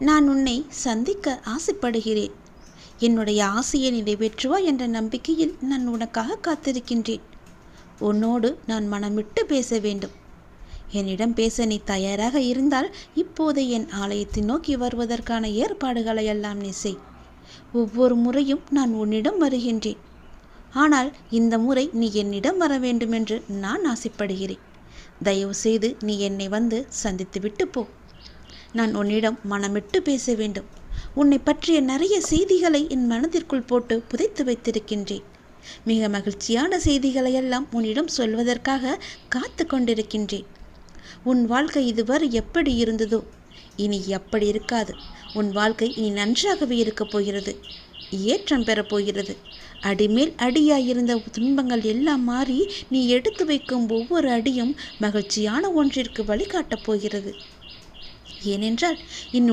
நான் உன்னை சந்திக்க ஆசைப்படுகிறேன். என்னுடைய ஆசையை நிறைவேற்றுவா என்ற நம்பிக்கையில் நான் உனக்காக காத்திருக்கின்றேன். உன்னோடு நான் மனமிட்டு பேச வேண்டும். என்னிடம் பேச நீ தயாராக இருந்தால் இப்போது என் ஆலயத்தை நோக்கி வருவதற்கான ஏற்பாடுகளை எல்லாம் நீ செய். ஒவ்வொரு முறையும் நான் உன்னிடம் வருகின்றேன். ஆனால் இந்த முறை நீ என்னிடம் வர வேண்டுமென்று நான் ஆசைப்படுகிறேன். தயவு செய்து நீ என்னை வந்து சந்தித்து விட்டு போ. நான் உன்னிடம் மனமிட்டு பேச வேண்டும். உன்னை பற்றிய நிறைய செய்திகளை என் மனதிற்குள் போட்டு புதைத்து வைத்திருக்கின்றேன். மிக மகிழ்ச்சியான செய்திகளையெல்லாம் உன்னிடம் சொல்வதற்காக காத்து கொண்டிருக்கின்றேன். உன் வாழ்க்கை இதுவரை எப்படி இருந்ததோ இனி அப்படி இருக்காது. உன் வாழ்க்கை இனி நன்றாகவே இருக்கப் போகிறது. ஏற்றம் பெறப்போகிறது. அடிமேல் அடியாயிருந்த துன்பங்கள் எல்லாம் மாறி நீ எடுத்து வைக்கும் ஒவ்வொரு அடியும் மகிழ்ச்சியான ஒன்றிற்கு வழிகாட்டப் போகிறது. ஏனென்றால் இன்னும்